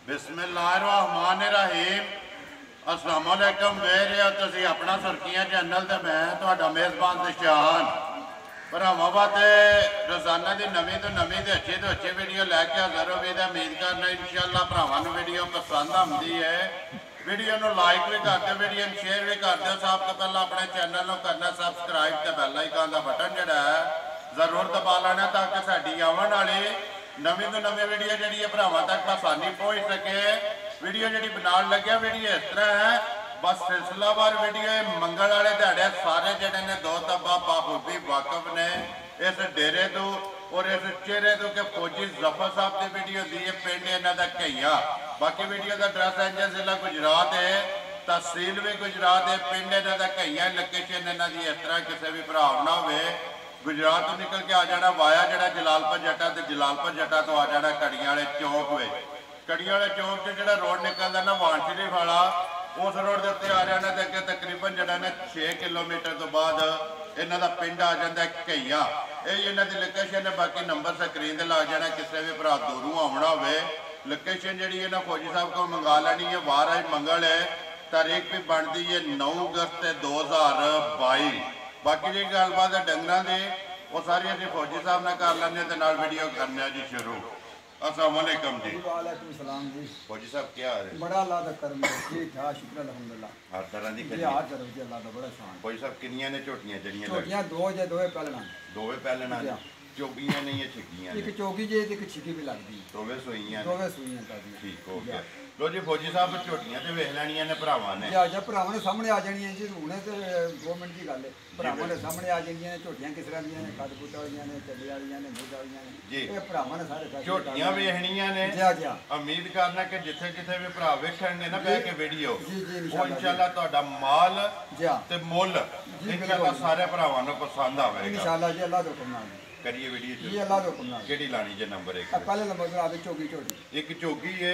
बिस्मिल्लाहिर्रहमानिर्रहीम। अस्सलाम वालेकुम। वेख रहे हो तुसीं अपना सुर्खियां चैनल ते मैं तुहाडा मेज़बान दिशान भरावां वास्ते रोज़ाना की नवीं तो नवीं ते अच्छी वीडियो लैके हाज़र हो गई। उम्मीद करना इंशाअल्लाह भरावां नूं वीडियो पसंद आती है। वीडियो नूं लाइक भी कर दो, वीडियो नूं शेयर भी कर दो। सब तो पहले अपने चैनल नूं करना सबसक्राइब ते बैल आइकन का बटन जिहड़ा है जरूर दबा लेना ताकि साडी आवन वाली नवीं तो नवीं वीडियो जी भरावां तक आसानी पहुँच सके। वीडियो जी बनाने लगे वीडियो इस तरह है, बस सिलसिलावार वीडियो मंगल वाले दिहाड़े सारे जड़े ने दो तबा बाखूबी वाकफ ने इस डेरे तो और इस चेहरे तो कि फौजी जफर साहब की वीडियो दी है। पिंड इन्हों का घईया। बाकी वीडियो का एड्रैस है जिला गुजरात है, तहसील भी गुजरात है, पिंड इन्हों का घईया। लोकेशन इन्हों की इस तरह किसी भी भरा ना हो गुजरात तो निकल के आ जाना वाया जरा जलालपुर जट्टा तो जलालपुर जट्टा तो आ जाना कड़ियां वाले चौक में। कड़ियां वाले चौक से जो रोड निकलता ना वान शरीफ वाला उस रोड के उत्ते आ जाना तो अगे तकरीबन जरा ने 6 किलोमीटर तो बाद इन्हों का पिंड आ जाता है घईया। यही इन्हों की लोकेशन है। बाकी नंबर स्क्रीन से लग जाना। किसी भी भरा दूरों आना हो लोकेशन जी इन्होंने फौजी साहब को मंगा लैनी है। वार आज मंगल है, तारीख भी बनती है 9 अगस्त 2022। बाकी जी गलबात है डंगर की वो सारी अभी फौजी साहब ने कर लेंगे तो नाल वीडियो करने जी शुरू। अस्सलाम वालेकुम जी। वालेकुम सलाम जी। फौजी साहब क्या हाल है? बड़ा अल्लाह का करम है, ठीक ठाक शुक्र अल्हम्दुलिल्लाह। हर तरह की जी हर तरफ से अल्लाह का बड़ा शान। फौजी साहब किनियां ने झोटियां जड़ियां झोटियां दो जे दोवे पहलना दोवे पहलना चौगियां नहीं है छिकियां एक चौकी जे एक छिकी भी लगदी दोवे सूइयां दोवे सूइयां तादी। ठीक हो गया। लो जी फौजी साहब झोटियां ते वेख लैणियां ने भरावां ने जा भरावां ने सामने आ जानियां जी। हुणे ते 2 मिनट की गल है। भरावां ने सामने आ जानियां ने। झोटियां किस तरह दियां ने, कद कुट वालियां ने, चली वालियां ने, मुंह वालियां ने जी। ये भरावां ने सारे फैसले झोटियां वेखणियां ने। जी जी उम्मीद करना कि जिथे जिथे भी भरा वेखणगे ना बैठ के वीडियो जी जी वो इंशाअल्लाह तुहाडा माल जी ते मुल इंशाअल्लाह सारे भरावां नूं पसंद आवेगा इंशाअल्लाह जी। अल्लाह दे हुक्म नाल करिए वीडियो जी अल्लाह दे हुक्म नाल। केड़ी लानी जे नंबर 1 पहले नंबर पे आवे चौकी झोटी एक चौकी है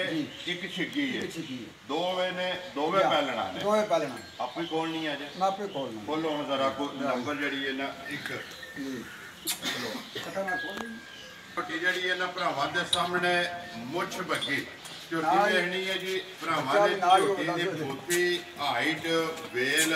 एक छिगी है छिकी दोवे ने दोवे पहलना ने दोवे पहलना आपे कोल नहीं है जे ना पे खोलना खोलो हम जरा को नंबर जड़ी है ना एक चलो कटना खोल पट्टी जड़ी है ना भरावां दे सामने मुछ बगी झोटी देखनी है जी। भरावां ने झोटी दी पोती हाइट वेल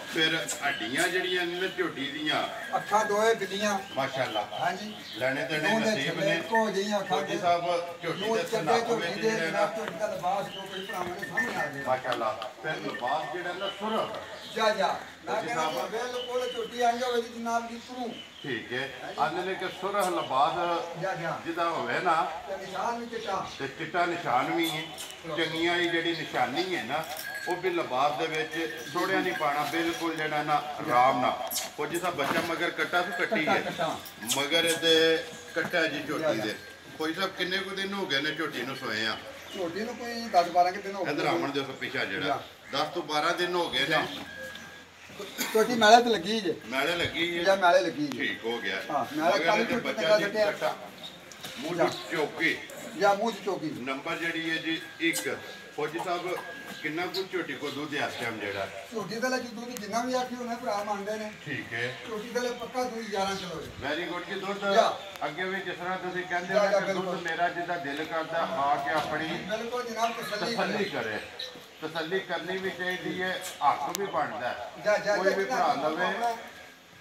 फिर हड्डियां जड़ियां ने झोटी दियां अखा दोए बिल्लियां माशाअल्लाह। हां जी लेने देने नसीब ने को जियां फौजी साहब झोटी दे सनाप विच जेड़ा ना लिबास जो कोई भरावां ने सामने आ गया माशाअल्लाह। फिर लिबास जेड़ा ना सुरख जा जा ना कहना बिल्कुल झोटी आंगा वेदी जनाब दी तू ठीक है। आने के सुरह लिबास जा जा जिदा होवे ना निशान भी चिट्टा ते चिट्टा निशान भी है। चंगियां जेड़ी निशानी है ना वो भी लिबास दे विच थोड़िया नहीं पाना बिल्कुल जेड़ा ना आराम ना। फौजी साहब बच्चा मगर कट्टा तो कट्टी है मगर ते कट्टा जी झोटी दे। फौजी साहब किन्ने को दिन हो गए ने झोटी नूं सोए आ? झोटी नूं कोई 10-12 के दिन हो गए। इधर आवन दे पिछा जेड़ा 10 तो 12 दिन हो गए ने। छोटी मैले तो लगी जे मैले लगी है या मैले लगी ठीक हो गया। हां मैले काली मगर छोटी बच्चा तक जी कट्टा मुंह चौकी या मुंह चौकी नंबर जड़ी है जी 1। फौजी साहब किन्ना कुछ झोटी को दूध है टाइम जेड़ा झोटी दे लगी दूध जिन्ना भी आखी उन्हें भरा मांगदे ने ठीक है। झोटी दे पक्का दूध 11 किलो है। वेरी गुड जी। दूध अगे भी जिस तरह तुसीं कहंदे हो कि दूध मेरा जिदा दिल करदा आके अपनी बिल्कुल जनाब तसल्ली करे। तसल्ली करनी भी चाहिए है, हक भी बनता है। कोई भी भरा लवे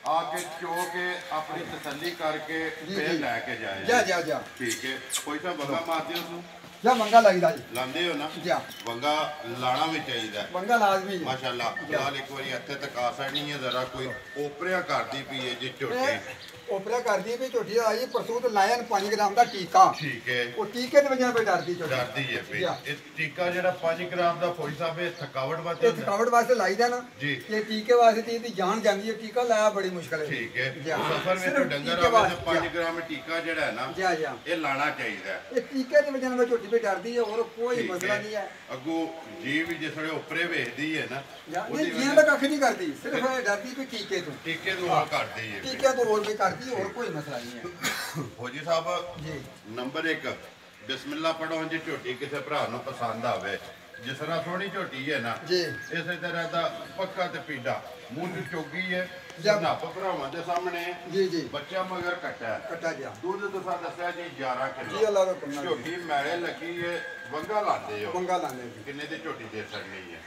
आके चो के अपनी तसल्ली करके फिर लैके जाए। जा जा जा ठीक है। कोई सा वंगा मारते हो तुम या मंगा लगदा जी लांदे हो ना जा वंगा लाना भी चाहिए मंगा लाजमी है माशाअल्लाह। फिलहाल एक बार इत्थे तक आ सकनी है जरा कोई ओपरिया करदी पई है जी झोटी ओपरा कर दी भी झोटी आई परसूत लायन 5 ग्राम का टीका ठीक है। वो टीके की वजह पे डरती झोटी डरदी है पे इस टीका जेड़ा 5 ग्राम दा फौजी साहब थकावट वास्ते ये थकावट वास्ते लाई दा ना जी ये टीके वास्ते दी जान जांदी है टीका लाया बड़ी मुश्किल है ठीक है। सफर में डंगर आवे तो 5 ग्राम टीका जेड़ा है ना जा जा ये लाना चाहिए। ये टीके की वजह पे झोटी पे डरती है और कोई मसला नहीं है। अगो जी भी जिसले ऊपरे वेखदी है ना ये जियां तक कख नहीं करती सिर्फ डरती भी टीके तो और करदी है टीके तो और भी करती और कोई मसला नहीं है। फौजी साहब जी नंबर 1 बिस्मिल्लाह पढ़ो जी झोटी किसी भरा नूं पसंद आवे ਜਿਸ ਤਰ੍ਹਾਂ ਸੋਹਣੀ ਝੋਟੀ ਹੈ ਨਾ ਜੀ ਇਸੇ ਤਰ੍ਹਾਂ ਦਾ ਪੱਕਾ ਤੇ ਪੀਡਾ ਮੂੰਹ ਦੀ ਚੋਗੀ ਹੈ ਜਬ- ਨੱਪ ਭਰਾਵਾਂ ਦੇ ਸਾਹਮਣੇ ਜੀ ਜੀ ਬੱਚਾ ਮਗਰ ਕੱਟਾ ਹੈ। ਕੱਟਾ ਜਾ ਦੁੱਧ ਤੁਸੀਂ ਦੱਸਿਆ ਜੀ 11 ਜੀ ਕਿਲੋ ਅੱਲਾ ਦਾ ਹੁਕਮ ਨਾਲ ਝੋਟੀ ਮੈਲੇ ਲੱਗੀ ਹੈ ਵੰਗਾ ਲਾਦੇ ਹੋ ਪੰਗਾ ਲਾਣੇ ਜੀ ਕਿੰਨੇ ਦੀ ਝੋਟੀ ਦੇ ਸਕਣੀ ਹੈ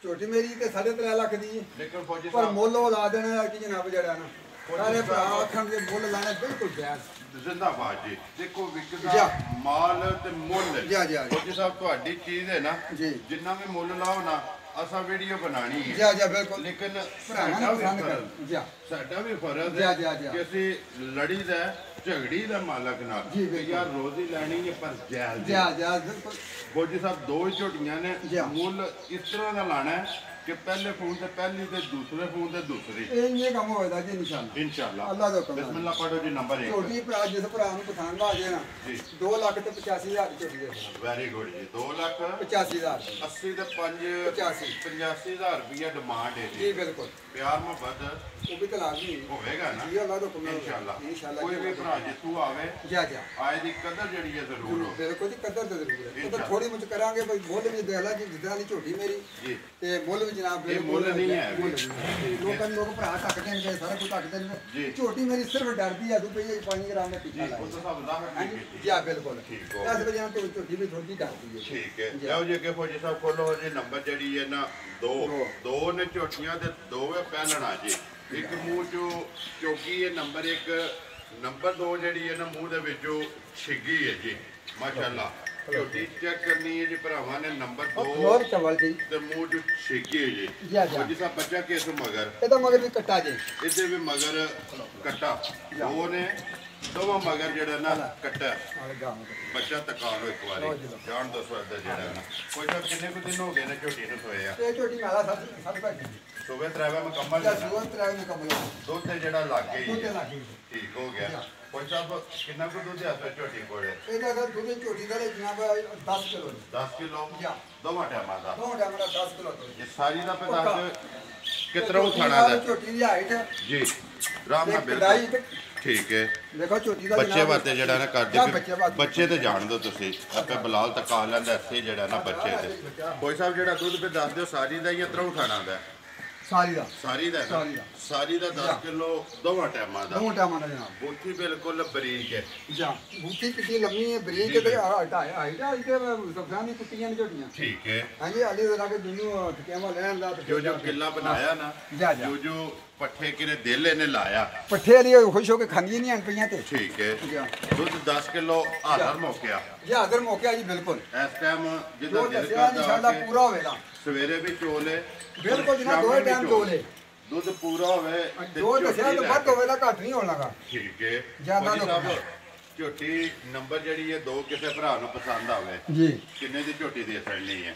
ਝੋਟੀ ਮੇਰੀ ਤੇ 3.5 ਲੱਖ ਦੀ ਹੈ ਲੇਕਿਨ ਫੌਜੀ ਪਰ ਸਾਹਿਬ ਮੁੱਲ ਉਹ ਲਾ ਦੇਣਾ ਕਿ ਜਨਾਬ ਜਿਹੜਾ ਨਾ ਸਾਰੇ ਭਰਾ ਆਖਣ ਦੇ ਮੁੱਲ ਲਾਣਾ ਬਿਲਕੁਲ ਜਾਇਜ਼ ਜ਼ਿੰਦਾਬਾਦ ਜੀ ਦੇਖੋ ਵਿਕਦਾ ਜਾ। ਮਾਲ ਤੇ ਮੁੱਲ ਜਾ ਜਾ ਫੌਜੀ ਸਾਹਿਬ ਤੁਹਾਡੀ ਚੀਜ਼ ਹੈ ਨਾ ਜੀ ਜਿੰਨਾ ਵੀ ਮੁੱਲ ਲਾਓ ਨਾ ਅਸਾਂ ਵੀਡੀਓ ਬਣਾਣੀ ਹੈ ਜਾ ਜਾ ਬਿਲਕੁਲ ਲੇਕਿਨ ਭਰਾਵਾਂ ਸਾਡਾ ਨੂੰ ਵੀ ਪਸੰਦ ਕਰ ਫਰਜ਼ ਜਾ ਸਾਡਾ ਵੀ ਫਰਜ਼ ਜਾ, ਹੈ ਜਾ, ਜਾ। ਕਿ ਅਸੀਂ ਲੜੀ ਦਾ ਝਗੜੀ ਦਾ ਮਾਲਕ ਨਾਲ ਜੀ, ਕਿ ਬਿਲਕੁਲ। ਯਾਰ ਰੋਜ਼ੀ ਲੈਣੀ ਹੈ ਪਰ ਜੈਲ ਦੀ ਜਾ ਜਾ ਬਿਲਕੁਲ ਫੌਜੀ ਸਾਹਿਬ ਦੋ ਹੀ ਝੋਟੀਆਂ ਨੇ ਜਾ। ਮੁੱਲ ਇਸ ਤਰ੍ਹਾਂ ਦਾ ਲਾਣਾ ਹੈ ਕਿ ਪਹਿਲੇ ਫੋਨ ਤੇ ਪਹਿਲੀ ਤੇ ਦੂਸਰੇ ਫੋਨ ਤੇ ਦੂਸਰੀ ਇਹ ਕੰਮ ਹੋਏਗਾ ਜੀ ਨਿਸ਼ਾਨ ਇਨਸ਼ਾਅੱਲਾ ਅੱਲਾ ਦਾ ਹੁਕਮ ਨਾਲ। ਬਿਸਮਿਲ੍ਲਾ ਪੜੋ ਜੀ ਨੰਬਰ 1 ਝੋਟੀ ਭਰਾ ਜਿਸ ਭਰਾ ਨੂੰ ਪਸੰਦ ਆ ਜੇ ਨਾ ਜੀ 2 ਲੱਖ ਤੇ 85,000 ਦੀ ਝੋਟੀ ਦੇ ਦੇਣਾ। ਵੈਰੀ ਗੁੱਡ ਜੀ 2 ਲੱਖ 85,000 80 ਤੇ 5 85 85000 ਰੁਪਇਆ ਡਿਮਾਂਡ ਹੈ ਜੀ ਜੀ ਬਿਲਕੁਲ ਪਿਆਰ ਮੁਹੱਬਤ ਉਹ ਵੀ ਤਾਂ ਲਾਜ਼ਮੀ ਹੈ ਹੋਵੇਗਾ ਨਾ ਜੀ ਅੱਲਾ ਦਾ ਹੁਕਮ ਨਾਲ ਇਨਸ਼ਾਅੱਲਾ ਇਨਸ਼ਾਅੱਲਾ ਕੋਈ ਵੀ ਭਰਾ ਜਿੱਥੂ ਆਵੇ ਜਾ ਜਾ ਆਏ ਦੀ ਕਦਰ ਜਿਹੜੀ ਹੈ ਜ਼ਰੂਰ ਹੋ ਬਿਲਕੁਲ ਜੀ ਕਦਰ ਤਾਂ ਜ਼ਰੂਰ ਹੈ ਉਹ ਤਾਂ ਇਨਸ਼ਾਅੱਲਾ। ਥੋੜੀ ਮੁੱਚ ਕਰਾਂਗੇ ਬਈ ਮੁੱਲ ਵੀ ਦੇ ਲਾ ਜੀ ਜਿੱਦਾਂ ਦੀ ਝੋਟੀ ਮੇਰੀ ਜੀ ਤੇ ਮੁੱਲ ਵੀ ਜਨਾਬ ਇਹ ਮੁੱਲ ਨਹੀਂ ਹੈ ਵੀ। ਮੁੱਲ ਨਹੀਂ ਹੈ। ਲੋਕਾਂ ਨੂੰ ਲੋਕ ਭਰਾ ਟੱਕਦੇ ਨੇ ਸਾਰਾ ਕੁਝ ਟੱਕਦੇ ਨੇ ਜੀ। ਝੋਟੀ ਮੇਰੀ ਸਿਰਫ ਡਰਦੀ ਆ ਤੂੰ ਪਈ 5 ਗ੍ਰਾਮ ਦਾ ਜੀ ਟੀਕਾ ਲਾਇਆ ਉਹ ਤਾਂ ਸਭ ਜ਼ਾਹਰ ਨਹੀਂ ਹਾਂਜੀ ਕੀਤੀ ਜੀ ਆ ਬਿਲਕੁਲ ਠੀਕ ਹੋ 10 ਵਜੇ ਨਾਲ ਝੋਟੀ ਵੀ ਥੋੜੀ ਡਰਦੀ ਹੈ ਠੀਕ ਹੈ ਜੀ। ਲਓ ਜੀ ਅੱਗੇ ਫੌਜੀ ਸਾਹਿਬ ਖੋਲੋ ਜੀ ਨੰਬਰ ਜਿਹੜੀ ਹੈ ਨਾ ਦੋ। ਦੋ ਨੇ ਝੋਟੀਆਂ ਤੇ ਦੋਵੇਂ ਪਹਿਲਣਾ ਜੀ ਇੱਕ ਮੂੰਹ ਚੋਂ ਚੌਕੀ ਹੈ ਨੰਬਰ 1 ਨੰਬਰ 2 ਜਿਹੜੀ ਹੈ ਨਾ ਮੂੰਹ ਦੇ ਵਿੱਚੋਂ ਛਿੱਗੀ ਹੈ ਜੀ ਮਾਸ਼ਾਅੱਲਾ ਝੋਟੀ ਚੈੱਕ ਕਰਨੀ ਹੈ ਜੀ ਭਰਾਵਾਂ ਨੇ ਨੰਬਰ 2 ਹੋਰ ਚਵਲ ਜੀ ਤੇ ਮੂੰਹ ਚੋਂ ਛਿੱਗੀ ਹੈ ਜੀ ਜੀ, ਜੀ। ਫੌਜੀ ਸਾਹਿਬ ਬੱਚਾ ਕਿਸ ਮਗਰ ਇਹਦਾ ਮਗਰ ਵੀ ਕੱਟਾ ਜੇ ਇਹਦੇ ਵੀ ਮਗਰ ਕੱਟਾ ਦੋ ਨੇ ਦੋਵਾਂ ਮਗਰ ਜਿਹੜਾ ਨਾ ਕੱਟਾ ਨਾਲ ਗਾਂ ਬੱਚਾ ਤਕਾ ਲਓ ਇੱਕ ਵਾਰੀ ਲਓ ਜੀ, ਲਓ। ਜਾਣ ਦੋ ਸਵਾਦ ਜਿਹੜਾ ਨਾ ਕੋਈ ਤਾਂ ਕਿੰਨੇ ਕੁ ਦਿਨ ਹੋ ਗਏ ਨੇ ਝੋਟੀ ਨੂੰ ਸੋਏ ਆ ਇਹ ਝੋਟੀ ਮਾਲਾ ਸਭ ਭਾਜੀ ਸੋਵੇ ਤਰਾਵਾ ਮੁਕੰਮਲ ਜਾਂ ਹੈ ਨਾ? ਸੂਰ ਤਰਾਵ ਨੂੰ ਕਮਲ ਦੁੱਧ ਤੇ ਜਿਹੜਾ ਲੱਗ ਗਈ ਦੁੱਧ ਤੇ ਹੈ। ਲੱਗ ਗਈ। ਠੀਕ ਹੋ ਗਿਆ ਕੋਈ ਸਾਹਿਬ ਕਿੰਨਾ ਕੁ ਦੁੱਧ ਆ ਝੋਟੀ ਕੋਲੇ ਇਹਦਾ ਅਗਰ ਦੁੱਧ ਝੋਟੀ ਦਾ ਲੈ ਜਨਾਬ 10 ਕਿਲੋ 10 ਕਿਲੋ ਜਾਂ। ਦੋਵਾਂ ਟਾਈਮਾਂ ਦਾ ਦੋ ਟਾਈਮ ਦਾ 10 ਕਿਲੋ ਦੁੱਧ ਇਹ ਸਾਰੀ ਦਾ ਪੱਕਾ। ਪਦਾਰਥ ਕਿਤਰਾ ਉਠਾਣਾ ਦਾ ਝੋਟੀ ਦੀ ਹਾਈਟ ਜੀ ਰਾਮ ਨਾਲ ਕਢਾਈ ਬਿਲਕੁਲ ਠੀਕ ਹੈ ਦੇਖੋ ਝੋਟੀ ਦਾ ਬੱਚੇ ਵਾਸਤੇ ਜਿਹੜਾ ਨਾ ਕਰਦੇ ਜਾਂ ਫਿਰ ਬੱਚੇ ਵਾਸਤੇ। ਬੱਚੇ ਤੇ ਜਾਣ ਦਿਓ ਤੁਸੀਂ ਆਪੇ ਬਲਾਲ ਤਕਾ ਲੈਂਦਾ ਇੱਥੇ ਜਿਹੜਾ ਨਾ ਬੱਚੇ ਤੇ ਕੋਈ ਸਾਹਿਬ ਜਿਹੜਾ ਦੁੱਧ ਫਿਰ ਦੱਸ ਦਿਓ ਸਾਰੀ ਦਾ ਹੀ ਇਤਰਾ ਉਠਾਣਾ ਦਾ ਸਾਰੀ ਦਾ ਸਾਰੀ ਦਾ ਹੈ ਨਾ? ਸਾਰੀ ਦਾ। ਸਾਰੀ ਦਾ 10 ਕਿਲੋ ਦੋਵਾਂ ਟਾਈਮਾਂ ਦਾ ਦੋ ਟਾਈਮਾਂ ਦਾ ਜਨਾਬ ਬੁੱਥੀ ਬਿਲਕੁਲ ਬਰੀਕ ਹੈ ਜਾਂ ਬੂਟੀ ਕਿੰਨੀ ਲੰਮੀ ਹੈ ਬਰੀਕ ਜੀ, ਤੇ ਜੀ। ਹਾਈਟ ਤੇ ਸਬਜ਼ਾਂ ਦੀ ਕੁੱਟੀਆਂ ਨੇ ਝੋਟੀਆਂ ਠੀਕ ਹੈ ਹਾਂਜੀ ਆਲੀ ਦਾ ਕਿ ਜਿਹਨੂੰ ਟਿਕਿਆਵਾ ਲੈਣ ਦਾ ਜੋ ਜੋ ਕਿੱਲਾ ਬਣਾਇਆ ਨਾ ਜਾ ਜਾ ਜੋ ਜੋ ਪੱਠੇ ਕਿਰੇ ਦਿਲ ਇਹਨੇ ਲਾਇਆ ਪੱਠੇ ਵਾਲੀ ਖੁਸ਼ ਹੋ ਕੇ ਖਾਂਦੀਆਂ ਨਹੀਂ ਹਨ ਪਈਆਂ ਤੇ ਠੀਕ ਹੈ ਜਾਂ ਦੁੱਧ 10 ਕਿਲੋ ਹਾਜ਼ਰ ਮੌਕਿਆ ਜੀ ਹਾਜ਼ਰ ਮੌਕਿਆ ਜੀ ਬਿਲਕੁਲ ਇਸ ਟਾਈਮ ਜੋ ਜਿੱਦਾਂ ਦਿਲ ਦੱਸਿਆ ਕਰਦਾ ਇਨਸ਼ਾਅੱਲਾ ਕਿ ਪੂਰਾ ਹੋਵੇਗਾ ਸਵੇਰੇ ਵੀ ਚੋਲੇ ਬਿਲਕੁਲ ਜਨਾਬ ਦੋਵੇਂ ਟਾਈਮ ਦੋਲੇ ਦੁੱਧ ਪੂਰਾ ਹੋਵੇ ਤੇ ਜੋ ਦੱਸਿਆ ਝੋਟੀ ਤਾਂ ਲੈ ਵੱਧ ਕੇ। ਹੋਵੇਗਾ ਘੱਟ ਨਹੀਂ ਹੋਣ ਲੱਗਾ ਠੀਕ ਹੈ ਜ਼ਿਆਦਾ ਫੌਜੀ ਸਾਹਿਬ, ਲੋਕ। ਝੋਟੀ ਨੰਬਰ ਜਿਹੜੀ ਹੈ ਦੋ ਕਿਸੇ ਭਰਾ ਨੂੰ ਪਸੰਦ ਆਵੇ ਜੀ ਕਿੰਨੇ ਦੀ ਝੋਟੀ ਦੇ ਸਕਣੀ ਹੈ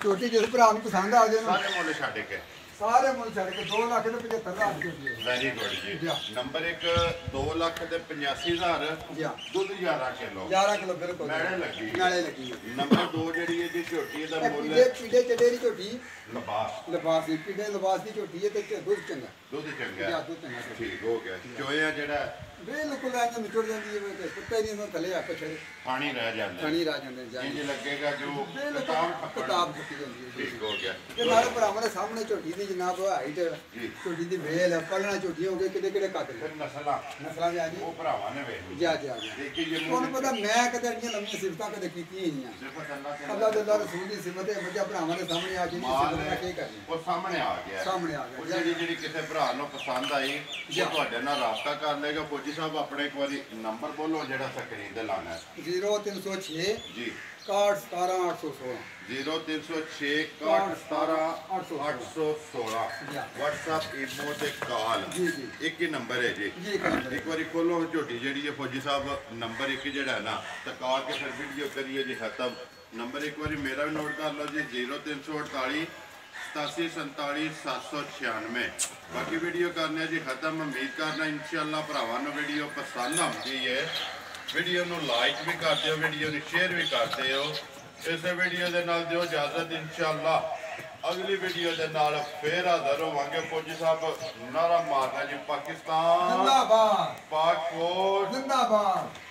ਝੋਟੀ ਜਿਸ ਭਰਾ ਨੂੰ ਪਸੰਦ ਆ ਜਾਏ ਨਾ ਸਾਰੇ ਮੁੱਲ ਛੱਡ ਕੇ ਸਾਰੇ ਮੁੱਲ ਛੱਡ ਕੇ 2 ਲੱਖ ਤੇ 75,000 ਦੀ ਝੋਟੀ ਹੈ ਵੈਰੀ ਗੁੱਡ ਜੀ ਜੀ। ਨੰਬਰ 1 2 ਲੱਖ ਤੇ 85,000 ਜੀ ਦੁੱਧ 11 ਕਿਲੋ 11 ਕਿਲੋ ਬਿਲਕੁਲ ਨਾਲੇ ਲੱਗੀ। ਨਾਲੇ ਲੱਗੀ ਨੰਬਰ 2 ਜਿਹੜੀ ਹੈ ਜੀ ਝੋਟੀ ਦਾ ਇਹ ਮੁੱਲ ਪੀੜੇ ਚੱਡੇ ਦੀ ਝੋਟੀ ਲਬਾਸ ਲਿਬਾਸ ਦੀ ਪੀੜੇ ਲਿਬਾਸ ਦੀ ਝੋਟੀ ਹੈ ਤੇ ਦੁੱਧ ਚੰਗਾ ਦੁੱਧ ਜੀ ਚੰਗਾ ਦੁੱਧ ਚੰਗਾ ਝੋਟੀ। ਠੀਕ ਹੋ ਗਿਆ ਚੋਇਆ ਜਿਹੜਾ ਬਿਲਕੁਲ ਐਂ ਨਿਚੜ ਜਾਂਦੀ ਹੈ ਤੇ ਕੁੱਤੇ ਨਹੀਂ ਉਹਨਾਂ ਥੱਲੇ ਆ ਪਿੱਛੇ ਪਾਣੀ ਰਹਿ ਜਾਂਦਾ ਥਣੀ ਰਾਜ ਜਾਂਦੇ ਨੇ ਇੰਜ ਜਾਂਦੇ ਲੱਗੇਗਾ ਜੋ ਬਿਲਕੁਲ ਕਿਤਾਬ ਪਕੜ ਕਿਤਾਬ ਛੁੱਟੀ ਜਾਂਦੀ ਹੈ ਠੀਕ ਹੋ ਗਿਆ ਤੇ ਨਾਲੇ ਭਰਾਵਾਂ ਦੇ ਸਾਹਮਣੇ ਝੋਟੀ ਦੀ ਜਨਾਬ ਹਾਈਟ ਜੀ ਝੋਟੀ ਦੀ ਵੇਲ ਪਲਣਾ ਝੋਟੀਆਂ ਹੋ ਗਏ ਕਿਹੜੇ ਕਿਹੜੇ ਕੱਦ ਫਿਰ ਨਸਲਾਂ ਨਸਲਾਂ ਦੇ ਆ ਜੀ ਉਹ ਭਰਾਵਾਂ ਨੇ ਵੇਖ ਲਈ ਜਾ ਜਾ ਜਾ ਦੇਖੀ ਜੇ ਤੁਹਾਨੂੰ ਪਤਾ ਮੈਂ ਕਦੇ ਇੰਨੀਆਂ ਲੰਮੀਆਂ ਸਿਫਤਾਂ ਕਦੇ ਕੀਤੀਆਂ ਹੀ ਨਹੀਂ ਸਿਰਫ ਅੱਲਾਹ ਤੇ ਅੱਲਾਹ ਦੇ ਅੱਲਾਹ ਰਸੂਲ ਦੀ ਸਿਫਤ ਹੈ ਬੱਚਾ ਭਰਾਵਾਂ ਦੇ ਸਾਹਮਣੇ ਆ ਜਿੰਨੀ ਮਾਲ ਸਿਫਤ ਮੈਂ ਕੀ ਕਰਨੀ ਉਹ ਸਾਹਮਣੇ ਆ ਗਿਆ ਸਾਹਮਣੇ ਆ ਉਹ ਗਿਆ ਜਿਹੜੀ ਕਿਸੇ ਭਰਾ ਨੂੰ ਪਸੰਦ ਆਈ ਜੀ। ਉਹ ਤੁਹਾਡੇ ਨਾਲ ਰਾਬਤਾ ਕਰ ਲੇਗਾ ਫੌਜੀ ਸਾਹਿਬ ਆਪਣੇ ਇੱਕ ਵਾਰੀ ਨੰਬਰ ਬੋਲੋ ਜਿਹੜਾ ਸਕਰੀਨ ਤੇ ਲਾਣਾ ਹੈ 0306 ਜੀ 61 816 0306 61 816 ਜੀ। WhatsApp ਈਮੋ ਤੇ ਕਾਲ ਜੀ ਜੀ ਇੱਕ ਹੀ ਨੰਬਰ ਹੈ ਜੀ ਜੀ ਇੱਕ ਨੰਬਰ ਹੈ। ਇੱਕ ਵਾਰੀ ਖੋਲੋ ਝੋਟੀ ਜਿਹੜੀ ਹੈ ਫੌਜੀ ਸਾਹਿਬ ਨੰਬਰ 1 ਜਿਹੜਾ ਹੈ ਨਾ ਤਕਾ ਕੇ ਫਿਰ ਵੀਡੀਓ ਕਰੀਏ ਜੀ ਖਤਮ ਨੰਬਰ ਇੱਕ ਵਾਰੀ ਮੇਰਾ ਵੀ ਨੋਟ ਕਰ ਲਓ ਜੀ 0348 8747 796 ਬਾਕੀ ਵੀਡੀਓ ਕਰਨੇ ਜੀ ਖਤਮ ਉਮੀਦ ਕਰਨਾ ਇਨਸ਼ਾਅੱਲਾ ਭਰਾਵਾਂ ਨੂੰ ਵੀਡੀਓ ਪਸੰਦ ਆਉਂਦੀ ਹੈ ਵੀਡੀਓ ਨੂੰ ਲਾਈਕ ਵੀ ਕਰ ਦਿਓ ਵੀਡੀਓ ਨੂੰ ਸ਼ੇਅਰ ਵੀ ਕਰ ਦਿਓ ਇਸੇ ਵੀਡੀਓ ਦੇ ਨਾਲ ਦਿਓ ਇਜਾਜ਼ਤ ਇਨਸ਼ਾਅੱਲਾ ਅਗਲੀ ਵੀਡੀਓ ਦੇ ਨਾਲ ਫੇਰ ਹਾਜ਼ਰ ਹੋਵਾਂਗੇ ਫੌਜੀ ਸਾਹਿਬ ਨਾਰਾ ਮਾਰਨਾ ਜੀ ਪਾਕਿਸਤਾਨ ਜ਼ਿੰਦਾਬਾਦ ਪਾਕ ਫੌਜ ਜ਼ਿੰਦਾਬਾਦ